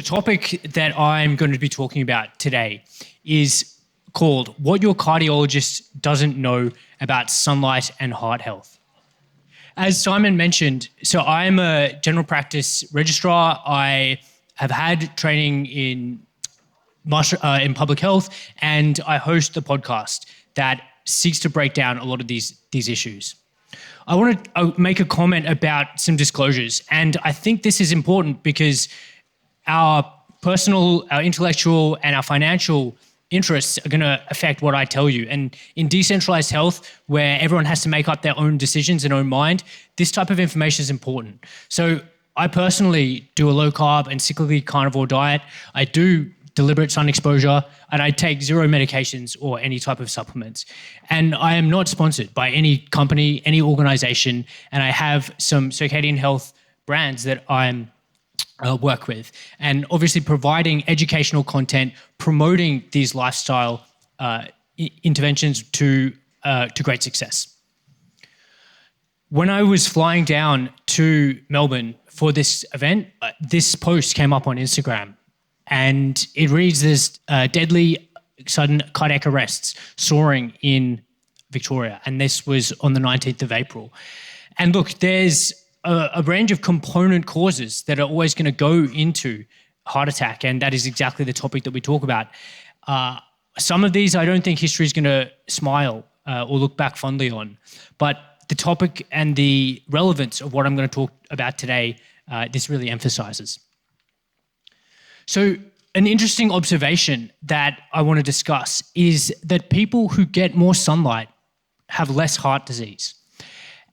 topic that I'm going to be talking about today is called What Your Cardiologist Doesn't Know About Sunlight and Heart Health. As Simon mentioned, so I'm a general practice registrar. I have had training in public health, and I host the podcast that seeks to break down a lot of these issues. I want to make a comment about some disclosures, and I think this is important because our personal, our intellectual, and our financial interests are going to affect what I tell you. And in decentralized health, where everyone has to make up their own decisions in their own mind, this type of information is important. So I personally do a low carb and cyclically carnivore diet. I do deliberate sun exposure, and I take zero medications or any type of supplements. And I am not sponsored by any company, any organization, and I have some Circadian health brands that I'm work with, and obviously providing educational content, promoting these lifestyle interventions to great success. When I was flying down to Melbourne for this event, this post came up on Instagram, and it reads, "There's deadly sudden cardiac arrests soaring in Victoria," and this was on the 19th of April. And look, there's a range of component causes that are always going to go into heart attack, and that is exactly the topic that we talk about. Some of these I don't think history is going to smile or look back fondly on, but the topic and the relevance of what I'm going to talk about today, this really emphasizes. So an interesting observation that I want to discuss is that people who get more sunlight have less heart disease.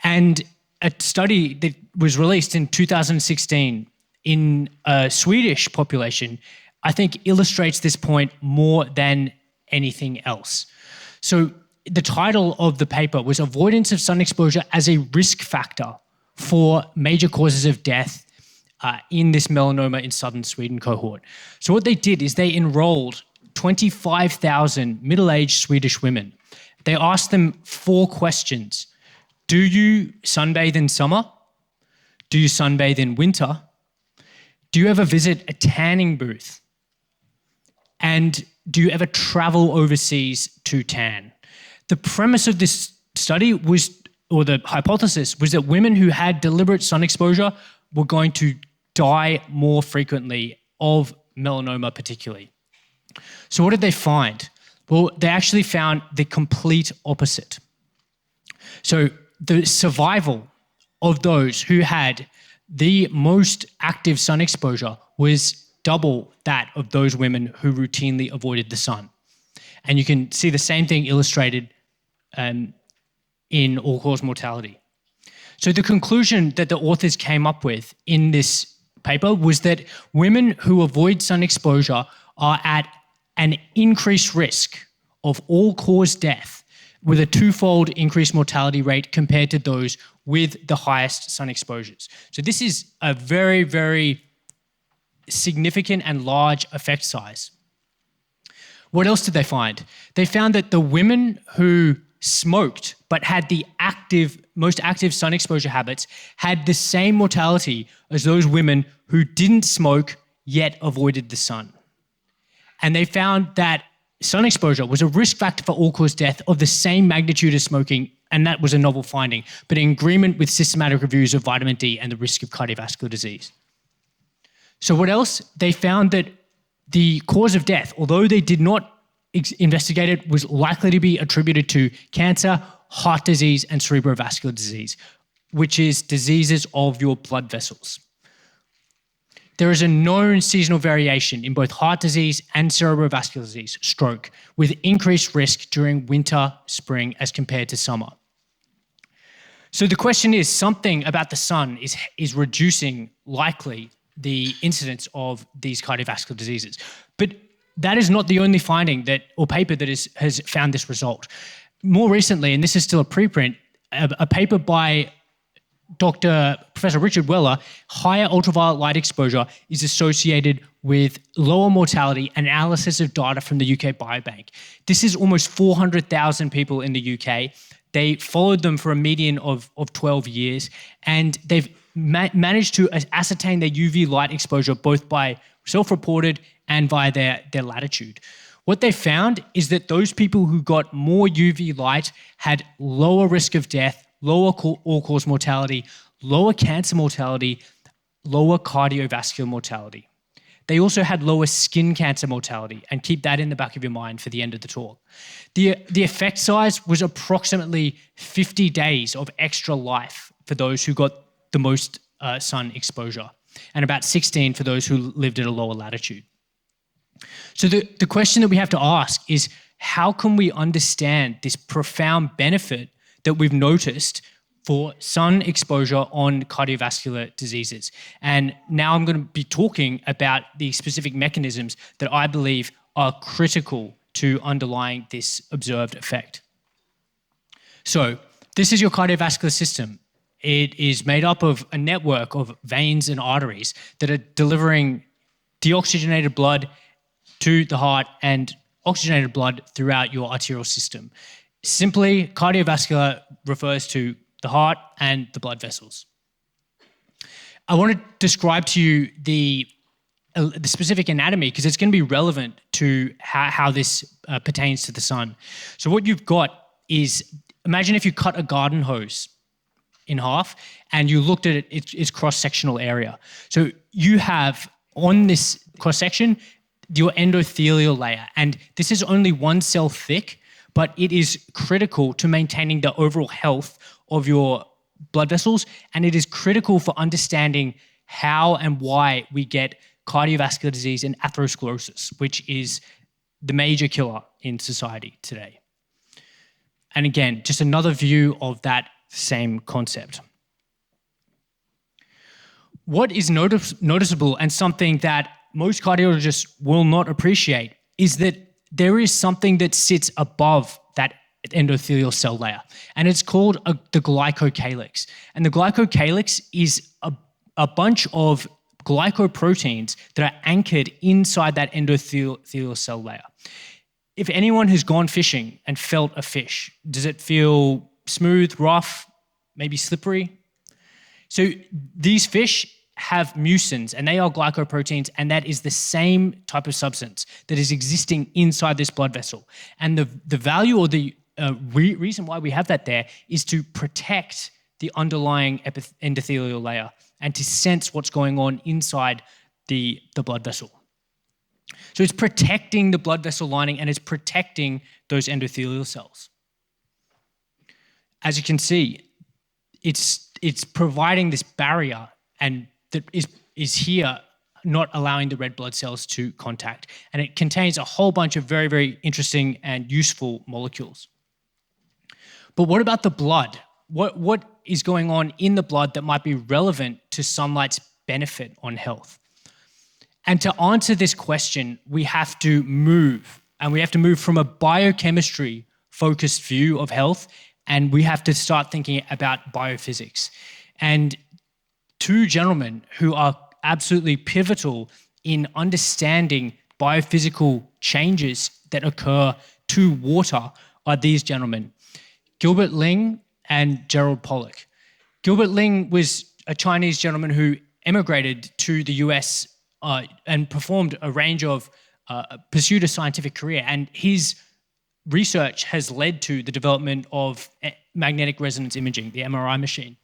And a study that was released in 2016 in a Swedish population, I think illustrates this point more than anything else. So the title of the paper was Avoidance of Sun Exposure as a Risk Factor for Major Causes of Death in this melanoma in southern Sweden cohort. So what they did is they enrolled 25,000 middle-aged Swedish women. They asked them 4 questions. Do you sunbathe in summer? Do you sunbathe in winter? Do you ever visit a tanning booth? And do you ever travel overseas to tan? The premise of this study was, or the hypothesis was, that women who had deliberate sun exposure were going to die more frequently of melanoma particularly. So what did they find? Well, they actually found the complete opposite. So the survival of those who had the most active sun exposure was double that of those women who routinely avoided the sun. And you can see the same thing illustrated in all-cause mortality. So the conclusion that the authors came up with in this paper was that women who avoid sun exposure are at an increased risk of all-cause death, with a 2-fold increased mortality rate compared to those with the highest sun exposures. So this is a very, very significant and large effect size. What else did they find? They found that the women who smoked but had the most active sun exposure habits had the same mortality as those women who didn't smoke yet avoided the sun. And they found that sun exposure was a risk factor for all-cause death of the same magnitude as smoking, and that was a novel finding, but in agreement with systematic reviews of vitamin D and the risk of cardiovascular disease. So what else? They found that the cause of death, although they did not investigate it, was likely to be attributed to cancer, heart disease, and cerebrovascular disease, which is diseases of your blood vessels. There is a known seasonal variation in both heart disease and cerebrovascular disease, stroke, with increased risk during winter, spring, as compared to summer. So the question is, something about the sun is reducing likely the incidence of these cardiovascular diseases. But that is not the only finding or paper that has found this result. More recently, and this is still a preprint, a paper by Professor Richard Weller, higher ultraviolet light exposure is associated with lower mortality, analysis of data from the UK Biobank. This is almost 400,000 people in the UK. They followed them for a median of 12 years, and they've managed to ascertain their UV light exposure both by self-reported and via their latitude. What they found is that those people who got more UV light had lower risk of death, lower all-cause mortality, lower cancer mortality, lower cardiovascular mortality. They also had lower skin cancer mortality, and keep that in the back of your mind for the end of the talk. The effect size was approximately 50 days of extra life for those who got the most sun exposure, and about 16 for those who lived at a lower latitude. So the question that we have to ask is, how can we understand this profound benefit that we've noticed for sun exposure on cardiovascular diseases? And now I'm going to be talking about the specific mechanisms that I believe are critical to underlying this observed effect. So this is your cardiovascular system. It is made up of a network of veins and arteries that are delivering deoxygenated blood to the heart and oxygenated blood throughout your arterial system. Simply, cardiovascular refers to the heart and the blood vessels. I want to describe to you the specific anatomy because it's going to be relevant to how this pertains to the sun. So what you've got is, imagine if you cut a garden hose in half and you looked at its cross-sectional area. So you have on this cross-section your endothelial layer, and this is only one cell thick, but it is critical to maintaining the overall health of your blood vessels, and it is critical for understanding how and why we get cardiovascular disease and atherosclerosis, which is the major killer in society today. And again, just another view of that same concept. What is noticeable and something that most cardiologists will not appreciate is that there is something that sits above that endothelial cell layer, and it's called the glycocalyx. And the glycocalyx is a bunch of glycoproteins that are anchored inside that endothelial cell layer. If anyone has gone fishing and felt a fish, does it feel smooth, rough, maybe slippery? So these fish have mucins, and they are glycoproteins, and that is the same type of substance that is existing inside this blood vessel. And the value or the reason why we have that there is to protect the underlying endothelial layer and to sense what's going on inside the blood vessel. So it's protecting the blood vessel lining and it's protecting those endothelial cells. As you can see, it's providing this barrier and that is here not allowing the red blood cells to contact. And it contains a whole bunch of very, very interesting and useful molecules. But what about the blood? What is going on in the blood that might be relevant to sunlight's benefit on health? And to answer this question, we have to move. And we have to move from a biochemistry-focused view of health, and we have to start thinking about biophysics. And two gentlemen who are absolutely pivotal in understanding biophysical changes that occur to water are these gentlemen, Gilbert Ling and Gerald Pollack. Gilbert Ling was a Chinese gentleman who emigrated to the US and performed a range of, pursued a scientific career, and his research has led to the development of magnetic resonance imaging, the MRI machine.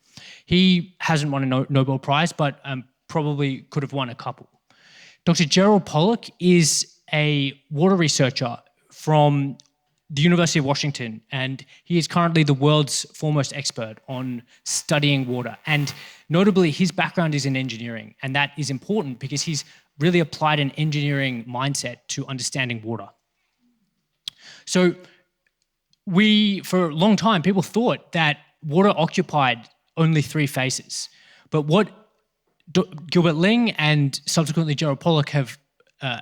He hasn't won a Nobel Prize, but probably could have won a couple. Dr. Gerald Pollack is a water researcher from the University of Washington, and he is currently the world's foremost expert on studying water. And notably, his background is in engineering, and that is important because he's really applied an engineering mindset to understanding water. So for a long time, people thought that water occupied only three phases. But what Gilbert Ling and subsequently Gerald Pollack have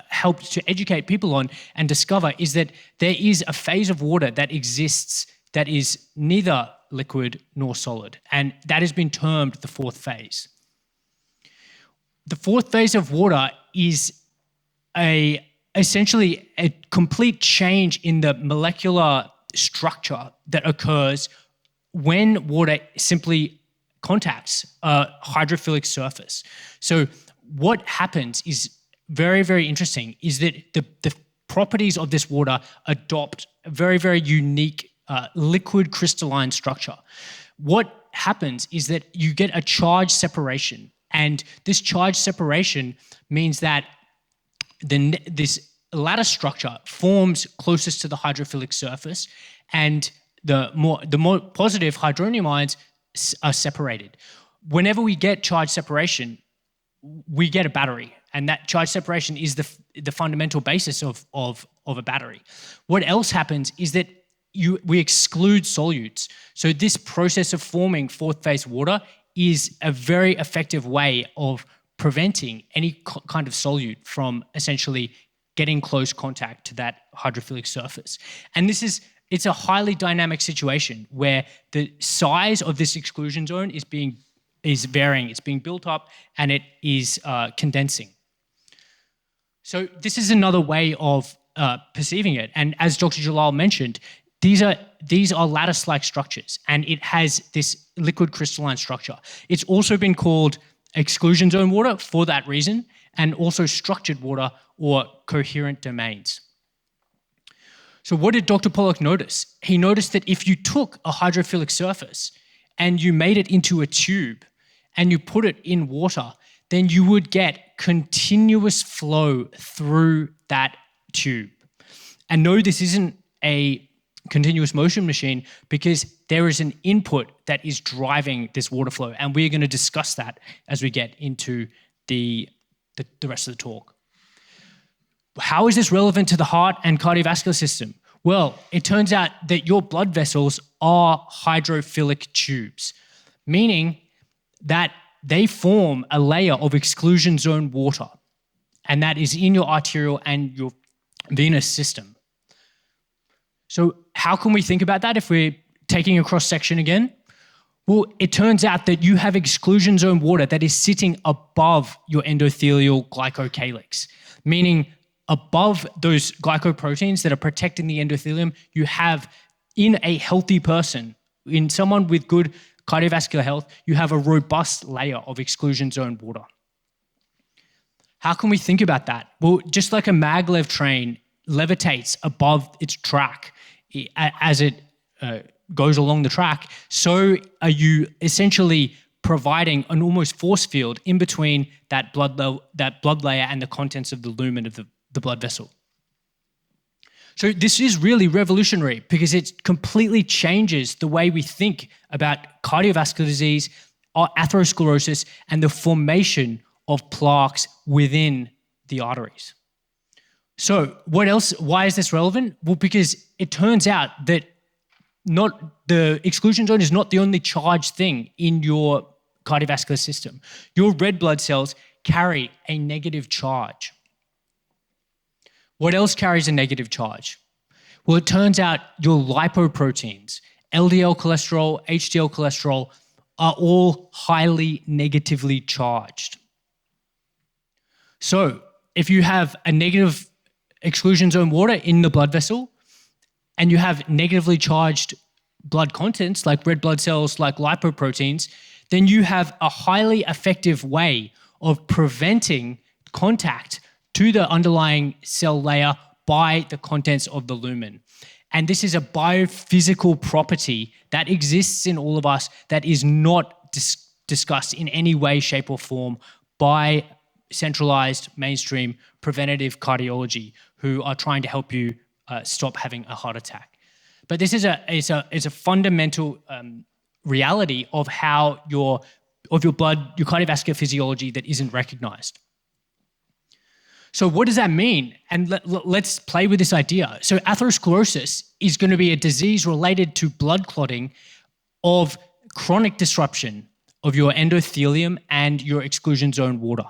helped to educate people on and discover is that there is a phase of water that exists that is neither liquid nor solid, and that has been termed the fourth phase. The fourth phase of water is essentially a complete change in the molecular structure that occurs when water simply contacts a hydrophilic surface. So what happens is very, very interesting is that the properties of this water adopt a very, very unique liquid crystalline structure. What happens is that you get a charge separation, and this charge separation means that this lattice structure forms closest to the hydrophilic surface, and the more positive hydronium ions are separated. Whenever we get charge separation, we get a battery, and that charge separation is the fundamental basis of a battery. What else happens is that we exclude solutes. So this process of forming fourth phase water is a very effective way of preventing any kind of solute from essentially getting close contact to that hydrophilic surface. And it's a highly dynamic situation where the size of this exclusion zone is varying. It's being built up and it is condensing. So this is another way of perceiving it. And as Dr. Jalal mentioned, these are lattice-like structures, and it has this liquid crystalline structure. It's also been called exclusion zone water for that reason, and also structured water or coherent domains. So what did Dr. Pollock notice? He noticed that if you took a hydrophilic surface and you made it into a tube and you put it in water, then you would get continuous flow through that tube. And no, this isn't a continuous motion machine because there is an input that is driving this water flow. And we're going to discuss that as we get into the rest of the talk. How is this relevant to the heart and cardiovascular system? Well, it turns out that your blood vessels are hydrophilic tubes, meaning that they form a layer of exclusion zone water, and that is in your arterial and your venous system. So how can we think about that if we're taking a cross-section again? Well, it turns out that you have exclusion zone water that is sitting above your endothelial glycocalyx, meaning above those glycoproteins that are protecting the endothelium, you have in a healthy person, in someone with good cardiovascular health, you have a robust layer of exclusion zone water. How can we think about that? Well, just like a maglev train levitates above its track as it goes along the track, so are you essentially providing an almost force field in between that blood layer and the contents of the lumen of the blood vessel. So this is really revolutionary because it completely changes the way we think about cardiovascular disease, atherosclerosis, and the formation of plaques within the arteries. So what else? Why is this relevant? Well, because it turns out that the exclusion zone is not the only charged thing in your cardiovascular system. Your red blood cells carry a negative charge. What else carries a negative charge? Well, it turns out your lipoproteins, LDL cholesterol, HDL cholesterol, are all highly negatively charged. So if you have a negative exclusion zone water in the blood vessel and you have negatively charged blood contents like red blood cells, like lipoproteins, then you have a highly effective way of preventing contact to the underlying cell layer by the contents of the lumen. And this is a biophysical property that exists in all of us that is not discussed in any way, shape, or form by centralized mainstream preventative cardiology who are trying to help you stop having a heart attack. But this is a fundamental reality of how your blood, your cardiovascular physiology that isn't recognized. So what does that mean? And let's play with this idea. So atherosclerosis is going to be a disease related to blood clotting of chronic disruption of your endothelium and your exclusion zone water.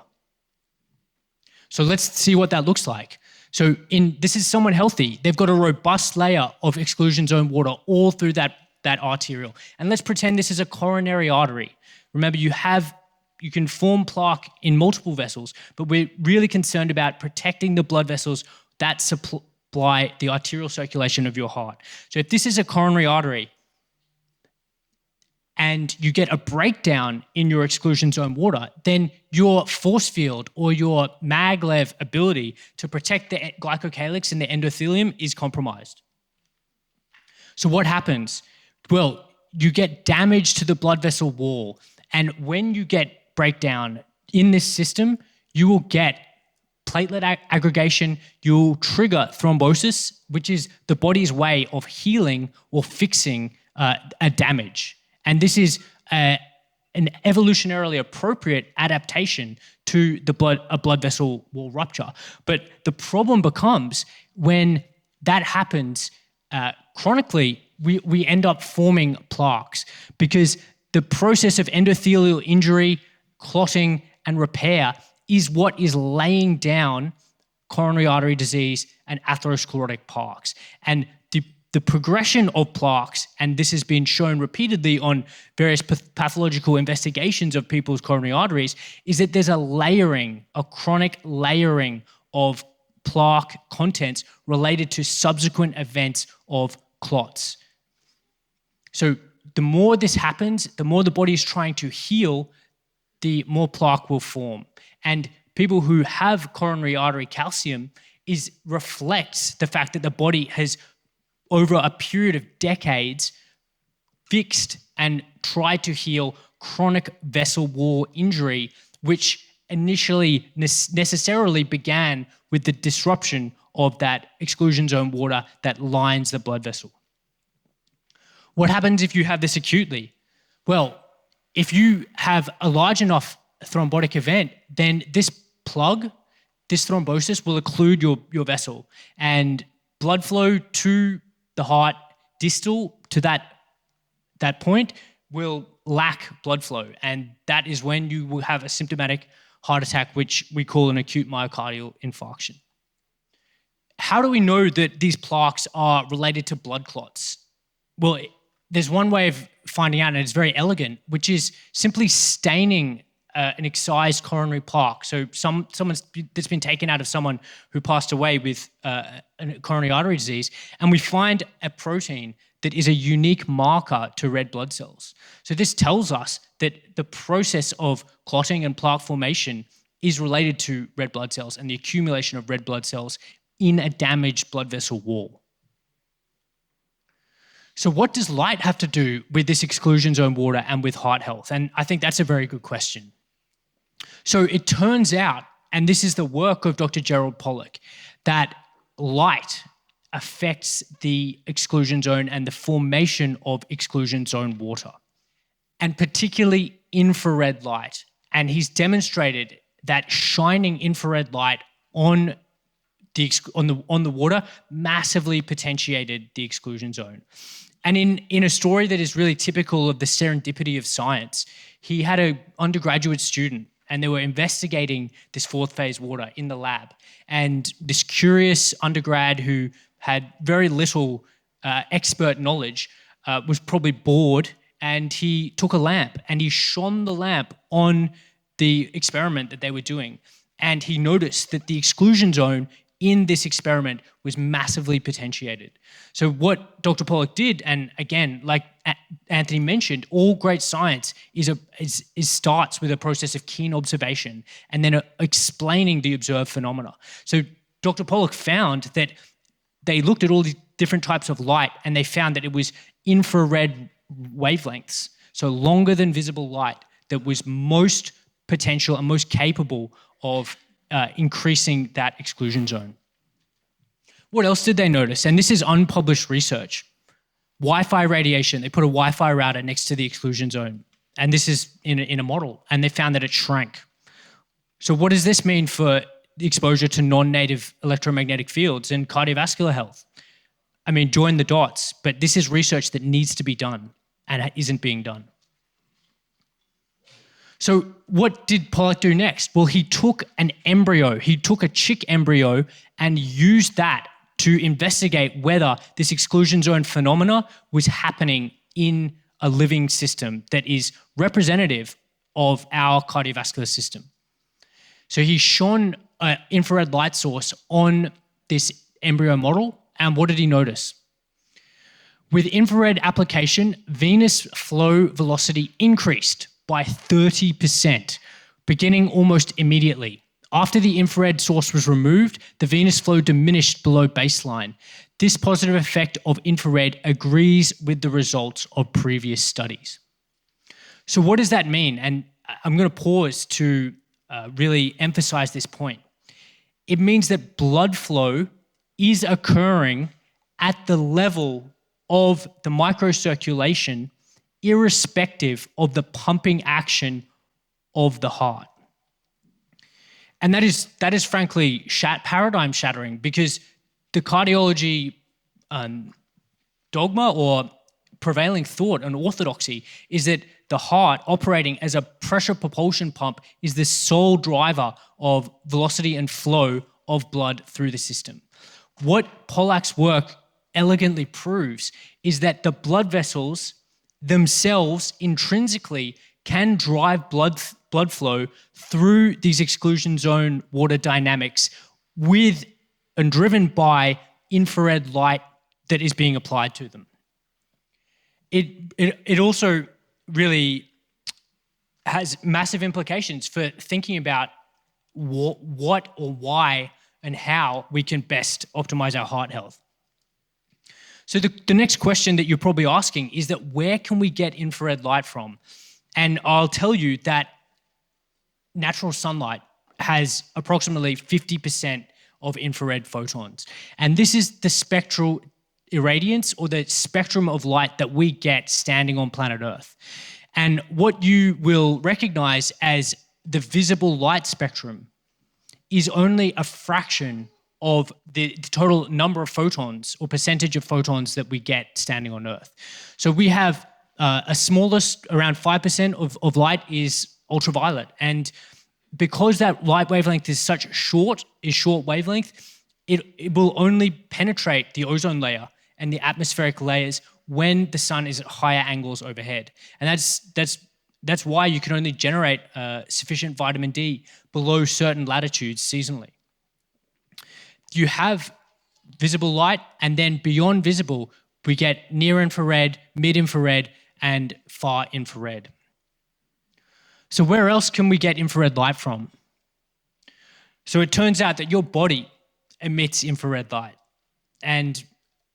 So let's see what that looks like. So this is someone healthy. They've got a robust layer of exclusion zone water all through that arterial. And let's pretend this is a coronary artery. Remember, you can form plaque in multiple vessels, but we're really concerned about protecting the blood vessels that supply the arterial circulation of your heart. So if this is a coronary artery and you get a breakdown in your exclusion zone water, then your force field or your maglev ability to protect the glycocalyx and the endothelium is compromised. So what happens? Well, you get damage to the blood vessel wall. And when you get breakdown in this system, you will get platelet aggregation, you'll trigger thrombosis, which is the body's way of healing or fixing a damage. And this is an evolutionarily appropriate adaptation to a blood vessel wall rupture. But the problem becomes when that happens chronically, we end up forming plaques because the process of endothelial injury, clotting, and repair is what is laying down coronary artery disease and atherosclerotic plaques. And the progression of plaques, and this has been shown repeatedly on various pathological investigations of people's coronary arteries, is that there's a chronic layering of plaque contents related to subsequent events of clots. So the more this happens, the more the body is trying to heal, the more plaque will form. And people who have coronary artery calcium reflects the fact that the body has, over a period of decades, fixed and tried to heal chronic vessel wall injury, which initially necessarily began with the disruption of that exclusion zone water that lines the blood vessel. What happens if you have this acutely? Well, if you have a large enough thrombotic event, then this thrombosis will occlude your vessel, and blood flow to the heart distal to that point will lack blood flow, and that is when you will have a symptomatic heart attack, which we call an acute myocardial infarction. How do we know that these plaques are related to blood clots? Well, there's one way of finding out, and it's very elegant, which is simply staining an excised coronary plaque. So someone that's been taken out of someone who passed away with a coronary artery disease, and we find a protein that is a unique marker to red blood cells. So this tells us that the process of clotting and plaque formation is related to red blood cells and the accumulation of red blood cells in a damaged blood vessel wall. So what does light have to do with this exclusion zone water and with heart health? And I think that's a very good question. So it turns out, and this is the work of Dr. Gerald Pollack, that light affects the exclusion zone and the formation of exclusion zone water, and particularly infrared light. And he's demonstrated that shining infrared light on the water massively potentiated the exclusion zone. And in a story that is really typical of the serendipity of science, he had an undergraduate student and they were investigating this fourth phase water in the lab. And this curious undergrad who had very little expert knowledge was probably bored, and he took a lamp and he shone the lamp on the experiment that they were doing. And he noticed that the exclusion zone in this experiment was massively potentiated. So what Dr. Pollack did, and again, like Anthony mentioned, all great science starts with a process of keen observation and then explaining the observed phenomena. So Dr. Pollack found that they looked at all these different types of light and they found that it was infrared wavelengths, so longer than visible light, that was most potential and most capable of increasing that exclusion zone. What else did they notice? And this is unpublished research. Wi-Fi radiation. They put a Wi-Fi router next to the exclusion zone. And this is in a model. And they found that it shrank. So what does this mean for the exposure to non-native electromagnetic fields and cardiovascular health? I mean, join the dots. But this is research that needs to be done and isn't being done. So what did Pollack do next? Well, he took an embryo, he took a chick embryo and used that to investigate whether this exclusion zone phenomena was happening in a living system that is representative of our cardiovascular system. So he shone an infrared light source on this embryo model, and what did he notice? With infrared application, venous flow velocity increased by 30%, beginning almost immediately. After the infrared source was removed, the venous flow diminished below baseline. This positive effect of infrared agrees with the results of previous studies. So what does that mean? And I'm going to pause to really emphasize this point. It means that blood flow is occurring at the level of the microcirculation, irrespective of the pumping action of the heart. And that is frankly paradigm shattering, because the cardiology dogma or prevailing thought and orthodoxy is that the heart operating as a pressure propulsion pump is the sole driver of velocity and flow of blood through the system. What Pollack's work elegantly proves is that the blood vessels themselves intrinsically can drive blood flow through these exclusion zone water dynamics with and driven by infrared light that is being applied to them. It also really has massive implications for thinking about what or why and how we can best optimize our heart health. So the next question that you're probably asking is that where can we get infrared light from? And I'll tell you that natural sunlight has approximately 50% of infrared photons. And this is the spectral irradiance, or the spectrum of light that we get standing on planet Earth. And what you will recognize as the visible light spectrum is only a fraction of the total number of photons or percentage of photons that we get standing on Earth. So we have a smallest, around 5% of light is ultraviolet. And because that light wavelength is short wavelength, it will only penetrate the ozone layer and the atmospheric layers when the sun is at higher angles overhead. And that's why you can only generate sufficient vitamin D below certain latitudes seasonally. You have visible light, and then beyond visible, we get near infrared, mid infrared, and far infrared. So where else can we get infrared light from? So it turns out that your body emits infrared light. And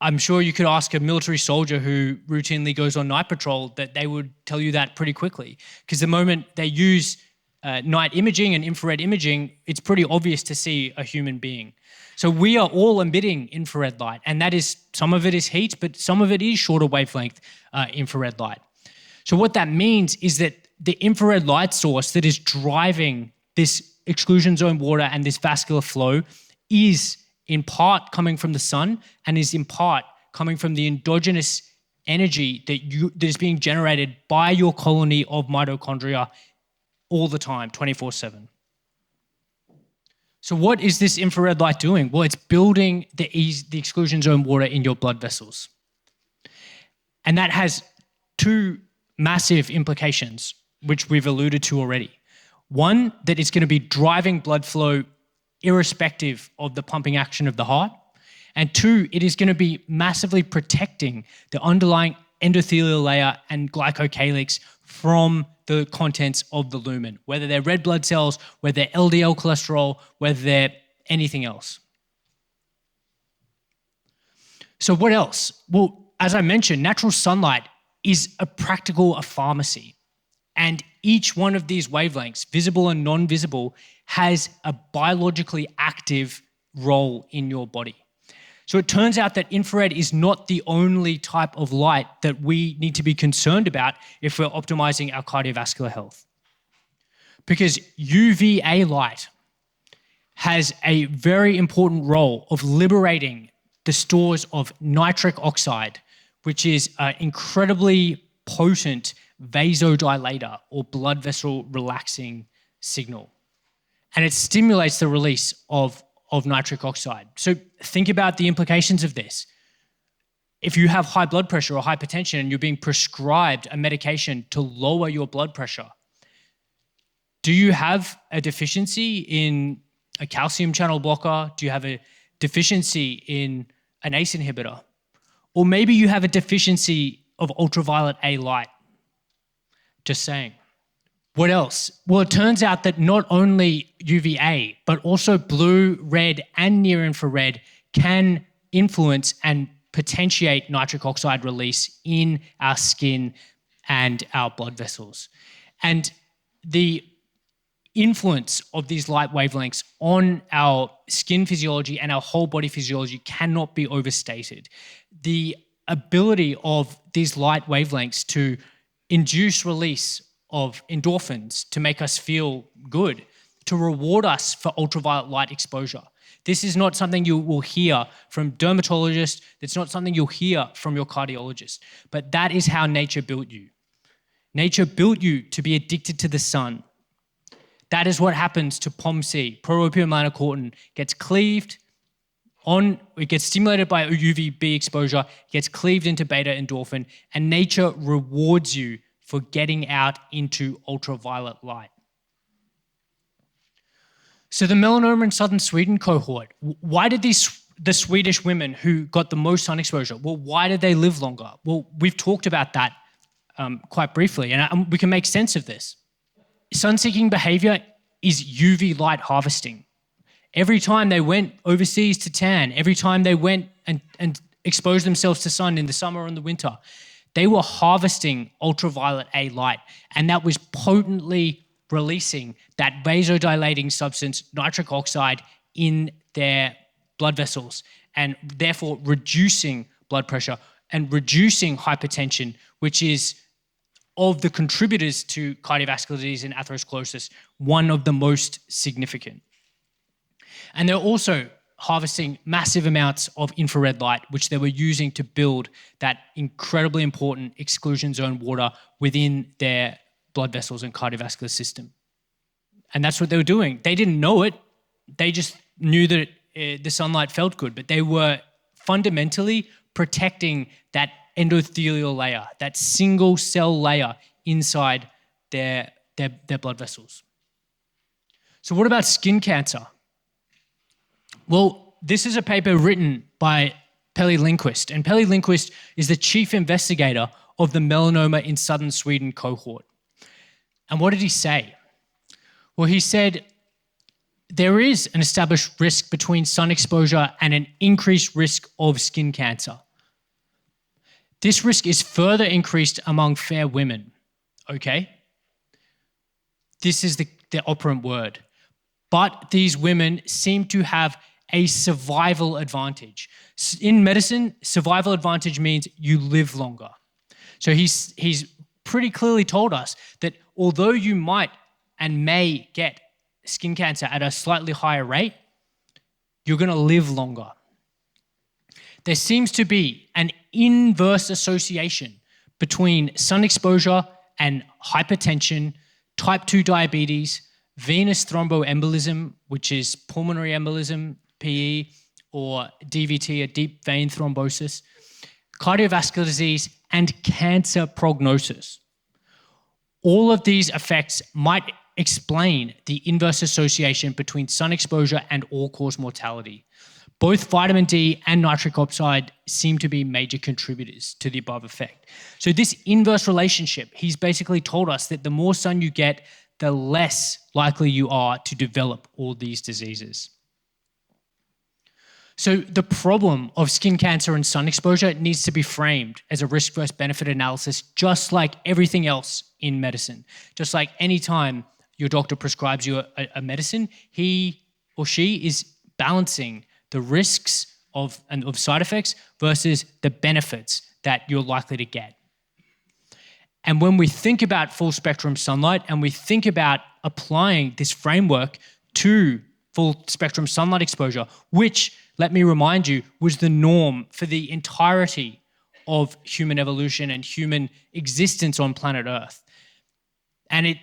I'm sure you could ask a military soldier who routinely goes on night patrol that they would tell you that pretty quickly. Because the moment they use night imaging and infrared imaging, it's pretty obvious to see a human being. So we are all emitting infrared light, and that is, some of it is heat, but some of it is shorter wavelength infrared light. So what that means is that the infrared light source that is driving this exclusion zone water and this vascular flow is in part coming from the sun and is in part coming from the endogenous energy that is being generated by your colony of mitochondria all the time, 24/7. So what is this infrared light doing? Well, it's building the exclusion zone water in your blood vessels. And that has two massive implications, which we've alluded to already. One, that it's going to be driving blood flow irrespective of the pumping action of the heart. And two, it is going to be massively protecting the underlying endothelial layer and glycocalyx from the contents of the lumen, whether they're red blood cells, whether they're LDL cholesterol, whether they're anything else. So what else? Well, as I mentioned, natural sunlight is a pharmacy. And each one of these wavelengths, visible and non-visible, has a biologically active role in your body. So it turns out that infrared is not the only type of light that we need to be concerned about if we're optimizing our cardiovascular health. Because UVA light has a very important role of liberating the stores of nitric oxide, which is an incredibly potent vasodilator or blood vessel relaxing signal. And it stimulates the release of nitric oxide. So think about the implications of this. If you have high blood pressure or hypertension and you're being prescribed a medication to lower your blood pressure, do you have a deficiency in a calcium channel blocker? Do you have a deficiency in an ACE inhibitor? Or maybe you have a deficiency of ultraviolet A light. Just saying. What else? Well, it turns out that not only UVA, but also blue, red, and near-infrared can influence and potentiate nitric oxide release in our skin and our blood vessels. And the influence of these light wavelengths on our skin physiology and our whole body physiology cannot be overstated. The ability of these light wavelengths to induce release of endorphins to make us feel good, to reward us for ultraviolet light exposure. This is not something you will hear from dermatologists. It's not something you'll hear from your cardiologist. But that is how nature built you. Nature built you to be addicted to the sun. That is what happens to POMC. Protopium melanocortin gets cleaved on, it gets stimulated by UVB exposure, gets cleaved into beta endorphin, and nature rewards you for getting out into ultraviolet light. So the melanoma in southern Sweden cohort, why did the Swedish women who got the most sun exposure, well, why did they live longer? Well, we've talked about that quite briefly, and we can make sense of this. Sun-seeking behavior is UV light harvesting. Every time they went overseas to tan, every time they went and exposed themselves to sun in the summer and the winter, they were harvesting ultraviolet A light, and that was potently releasing that vasodilating substance, nitric oxide, in their blood vessels, and therefore reducing blood pressure and reducing hypertension, which is of the contributors to cardiovascular disease and atherosclerosis, one of the most significant. And they're also harvesting massive amounts of infrared light, which they were using to build that incredibly important exclusion zone water within their blood vessels and cardiovascular system. And that's what they were doing. They didn't know it. They just knew that the sunlight felt good, but they were fundamentally protecting that endothelial layer, that single cell layer inside their blood vessels. So what about skin cancer? Well, this is a paper written by Pelle Lindqvist, and Pelle Lindqvist is the chief investigator of the melanoma in southern Sweden cohort. And what did he say? Well, he said there is an established risk between sun exposure and an increased risk of skin cancer. This risk is further increased among fair women, okay? This is the operant word. But these women seem to have a survival advantage. In medicine, survival advantage means you live longer. So he's pretty clearly told us that although you might and may get skin cancer at a slightly higher rate, you're going to live longer. There seems to be an inverse association between sun exposure and hypertension, type 2 diabetes, venous thromboembolism, which is pulmonary embolism, PE, or DVT, a deep vein thrombosis, cardiovascular disease, and cancer prognosis. All of these effects might explain the inverse association between sun exposure and all-cause mortality. Both vitamin D and nitric oxide seem to be major contributors to the above effect. So this inverse relationship, he's basically told us that the more sun you get, the less likely you are to develop all these diseases. So the problem of skin cancer and sun exposure needs to be framed as a risk versus benefit analysis, just like everything else in medicine. Just like any time your doctor prescribes you a medicine, he or she is balancing the risks of side effects versus the benefits that you're likely to get. And when we think about full spectrum sunlight and we think about applying this framework to full spectrum sunlight exposure, which, let me remind you, was the norm for the entirety of human evolution and human existence on planet Earth. And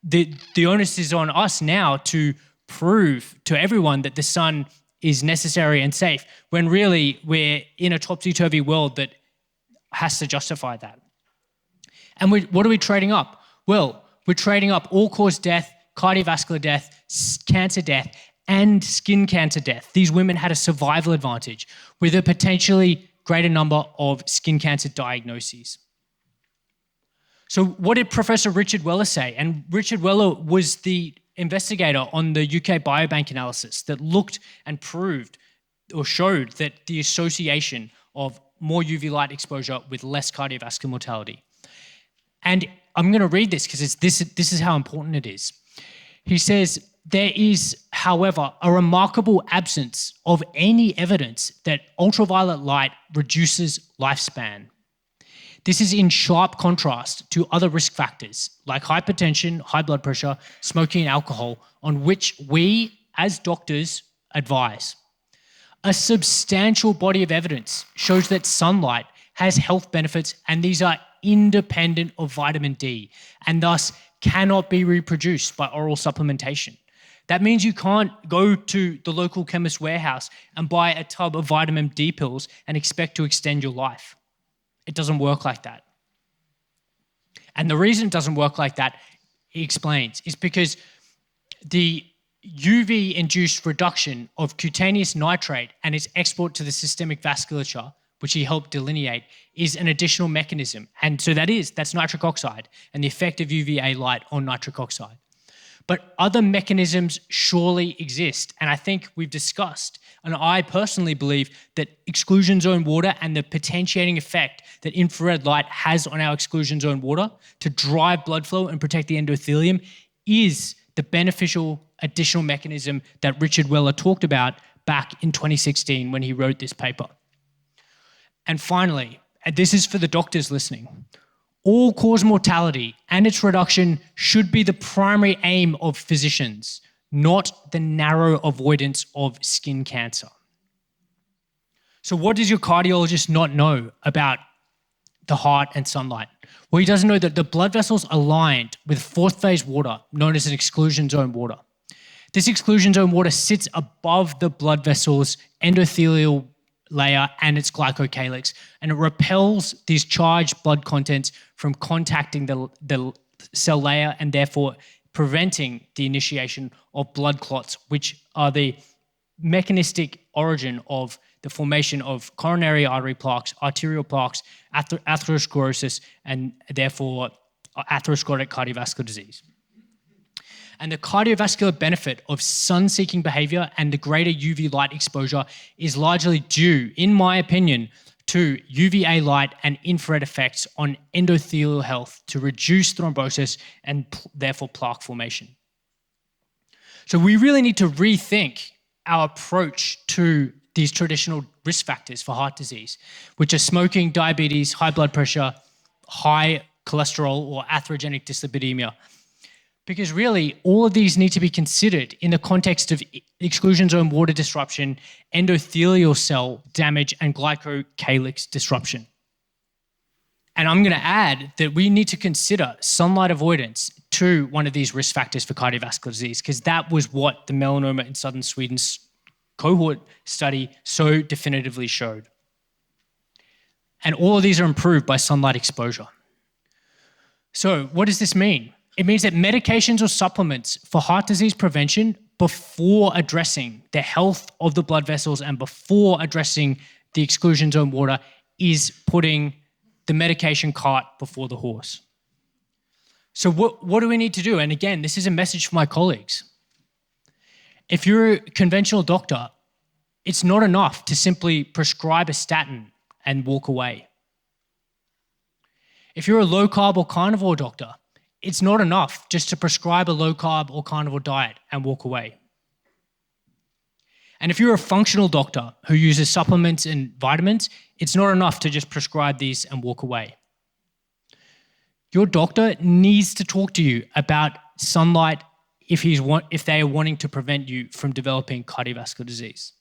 the onus is on us now to prove to everyone that the sun is necessary and safe, when really we're in a topsy-turvy world that has to justify that. And what are we trading up? Well, we're trading up all-cause death, cardiovascular death, cancer death, and skin cancer death. These women had a survival advantage with a potentially greater number of skin cancer diagnoses. So what did Professor Richard Weller say? And Richard Weller was the investigator on the UK Biobank analysis that looked and proved or showed that the association of more UV light exposure with less cardiovascular mortality. And I'm going to read this because this is how important it is. He says, there is, however, a remarkable absence of any evidence that ultraviolet light reduces lifespan. This is in sharp contrast to other risk factors like hypertension, high blood pressure, smoking and alcohol, on which we as doctors advise. A substantial body of evidence shows that sunlight has health benefits, and these are independent of vitamin D and thus cannot be reproduced by oral supplementation. That means you can't go to the local chemist warehouse and buy a tub of vitamin D pills and expect to extend your life. It doesn't work like that. And the reason it doesn't work like that, he explains, is because the UV-induced reduction of cutaneous nitrate and its export to the systemic vasculature, which he helped delineate, is an additional mechanism. And so that's nitric oxide and the effect of UVA light on nitric oxide. But other mechanisms surely exist. And I think we've discussed, and I personally believe that exclusion zone water and the potentiating effect that infrared light has on our exclusion zone water to drive blood flow and protect the endothelium is the beneficial additional mechanism that Richard Weller talked about back in 2016 when he wrote this paper. And finally, and this is for the doctors listening, all-cause mortality and its reduction should be the primary aim of physicians, not the narrow avoidance of skin cancer. So what does your cardiologist not know about the heart and sunlight? Well, he doesn't know that the blood vessels aligned with fourth phase water, known as an exclusion zone water. This exclusion zone water sits above the blood vessel's endothelial layer and its glycocalyx, and it repels these charged blood contents from contacting the cell layer and therefore preventing the initiation of blood clots, which are the mechanistic origin of the formation of coronary artery plaques, arterial plaques, atherosclerosis, and therefore atherosclerotic cardiovascular disease. And the cardiovascular benefit of sun-seeking behavior and the greater UV light exposure is largely due, in my opinion, to UVA light and infrared effects on endothelial health to reduce thrombosis and therefore plaque formation. So we really need to rethink our approach to these traditional risk factors for heart disease, which are smoking, diabetes, high blood pressure, high cholesterol, or atherogenic dyslipidemia. Because really, all of these need to be considered in the context of exclusion zone water disruption, endothelial cell damage, and glycocalyx disruption. And I'm going to add that we need to consider sunlight avoidance to one of these risk factors for cardiovascular disease, because that was what the melanoma in southern Sweden's cohort study so definitively showed. And all of these are improved by sunlight exposure. So what does this mean? It means that medications or supplements for heart disease prevention before addressing the health of the blood vessels and before addressing the exclusion zone water is putting the medication cart before the horse. So what do we need to do? And again, this is a message for my colleagues. If you're a conventional doctor, it's not enough to simply prescribe a statin and walk away. If you're a low-carb or carnivore doctor, it's not enough just to prescribe a low-carb or carnivore diet and walk away. And if you're a functional doctor who uses supplements and vitamins, it's not enough to just prescribe these and walk away. Your doctor needs to talk to you about sunlight if they are wanting to prevent you from developing cardiovascular disease.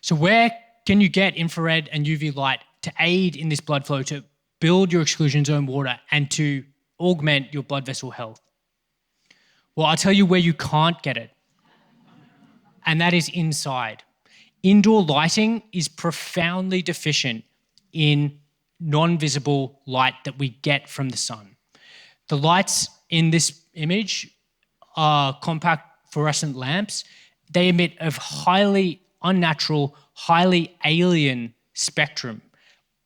So where can you get infrared and UV light to aid in this blood flow, to build your exclusion zone water and to augment your blood vessel health? Well, I'll tell you where you can't get it, and that is inside. Indoor lighting is profoundly deficient in non-visible light that we get from the sun. The lights in this image are compact fluorescent lamps, they emit a highly unnatural, highly alien spectrum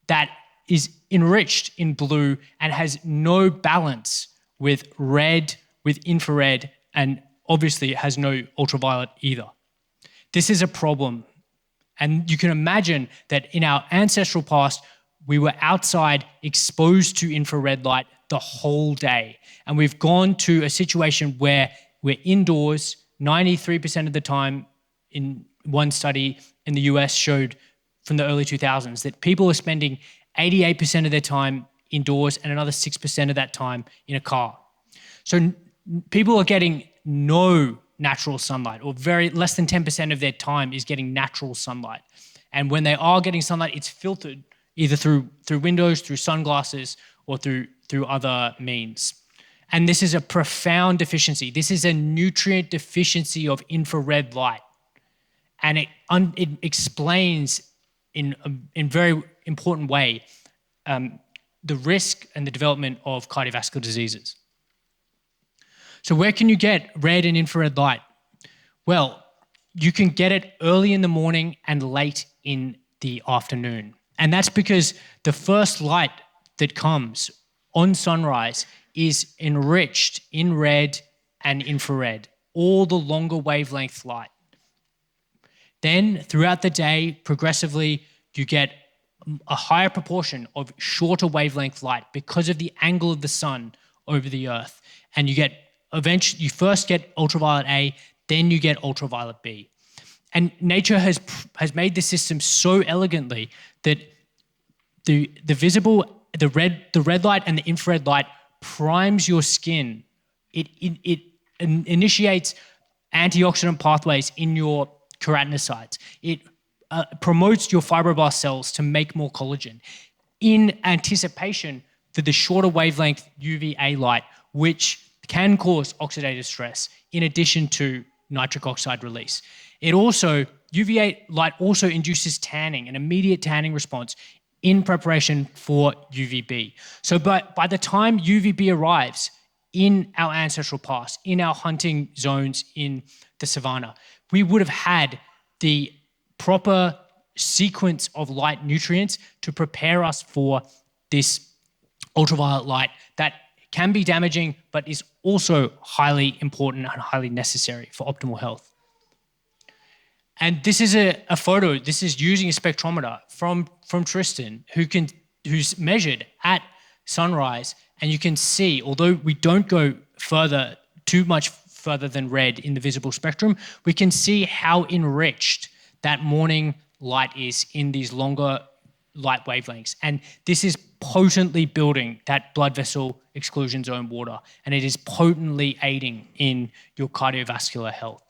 that is enriched in blue and has no balance with red, with infrared, and obviously it has no ultraviolet either. This is a problem. And you can imagine that in our ancestral past, we were outside exposed to infrared light the whole day. And we've gone to a situation where we're indoors 93% of the time. In one study in the US showed from the early 2000s that people are spending 88% of their time indoors and another 6% of that time in a car. So people are getting no natural sunlight, or very less than 10% of their time is getting natural sunlight. And when they are getting sunlight, it's filtered either through windows, through sunglasses, or through other means. And this is a profound deficiency. This is a nutrient deficiency of infrared light. And it explains in very important way the risk and the development of cardiovascular diseases. So where can you get red and infrared light? Well, you can get it early in the morning and late in the afternoon. And that's because the first light that comes on sunrise is enriched in red and infrared, all the longer wavelength light. Then throughout the day, progressively, you get a higher proportion of shorter wavelength light because of the angle of the sun over the earth. And you first get ultraviolet A, then you get ultraviolet B. And nature has made the system so elegantly that the red light and the infrared light primes your skin. It initiates antioxidant pathways in your keratinocytes. It promotes your fibroblast cells to make more collagen in anticipation for the shorter wavelength UVA light, which can cause oxidative stress in addition to nitric oxide release. UVA light also induces tanning, an immediate tanning response in preparation for UVB. So by the time UVB arrives in our ancestral past, in our hunting zones in the savannah, we would have had the proper sequence of light nutrients to prepare us for this ultraviolet light that can be damaging, but is also highly important and highly necessary for optimal health. And this is a photo. This is using a spectrometer from Tristan, who's measured at sunrise, and you can see, although we don't go too much further than red in the visible spectrum, we can see how enriched that morning light is in these longer light wavelengths. And this is potently building that blood vessel exclusion zone water, and it is potently aiding in your cardiovascular health.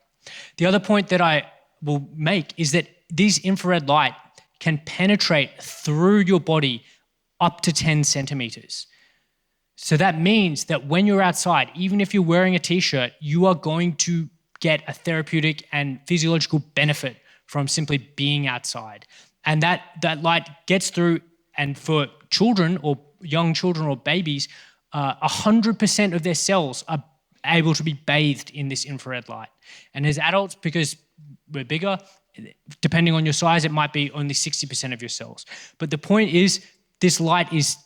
The other point that I will make is that these infrared light can penetrate through your body up to 10 centimeters. So that means that when you're outside, even if you're wearing a t-shirt, you are going to get a therapeutic and physiological benefit from simply being outside. And that light gets through, and for children or young children or babies, 100% of their cells are able to be bathed in this infrared light. And as adults, because we're bigger, depending on your size, it might be only 60% of your cells. But the point is, this light is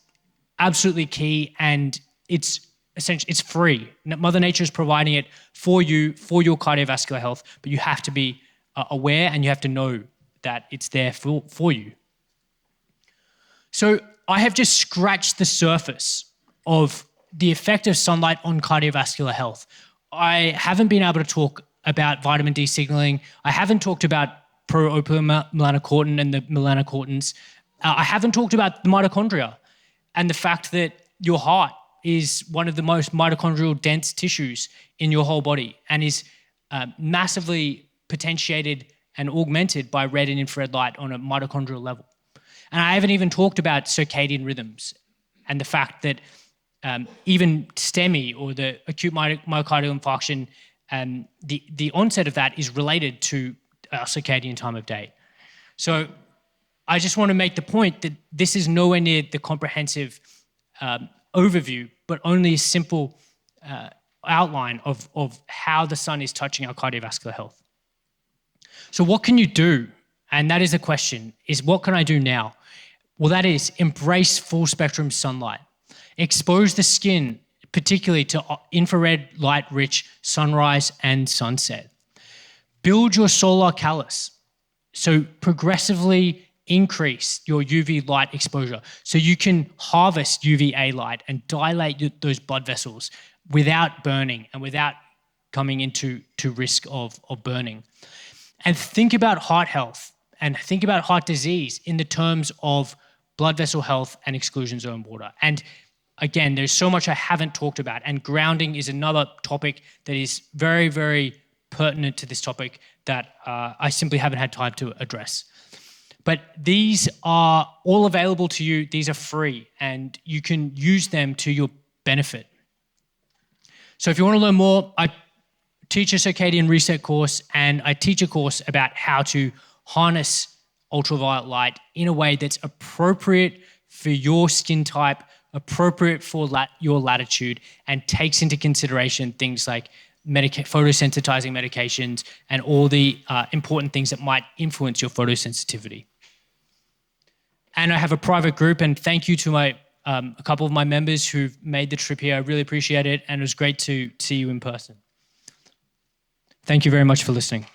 absolutely key, and it's essentially, it's free. Mother Nature is providing it for you, for your cardiovascular health, but you have to be aware, and you have to know that it's there for you. So I have just scratched the surface of the effect of sunlight on cardiovascular health. I haven't been able to talk about vitamin D signaling. I haven't talked about pro-melanocortin and the melanocortins. I haven't talked about the mitochondria and the fact that your heart is one of the most mitochondrial dense tissues in your whole body and is massively potentiated and augmented by red and infrared light on a mitochondrial level. And I haven't even talked about circadian rhythms and the fact that even STEMI, or the acute myocardial infarction, the onset of that is related to circadian time of day. So I just want to make the point that this is nowhere near the comprehensive overview, but only a simple outline of how the sun is touching our cardiovascular health. So what can you do? And that is the question, is what can I do now? Well, that is embrace full spectrum sunlight. Expose the skin, particularly to infrared light-rich sunrise and sunset. Build your solar callus. So progressively increase your UV light exposure so you can harvest UVA light and dilate those blood vessels without burning and without coming into risk of burning. And think about heart health and think about heart disease in the terms of blood vessel health and exclusion zone water. And again, there's so much I haven't talked about, and grounding is another topic that is very, very pertinent to this topic that I simply haven't had time to address. But these are all available to you. These are free, and you can use them to your benefit. So if you want to learn more, I teach a Circadian Reset course, and I teach a course about how to harness ultraviolet light in a way that's appropriate for your skin type, appropriate for your latitude, and takes into consideration things like photosensitizing medications and all the important things that might influence your photosensitivity. And I have a private group, and thank you to a couple of my members who've made the trip here. I really appreciate it, and it was great to see you in person. Thank you very much for listening.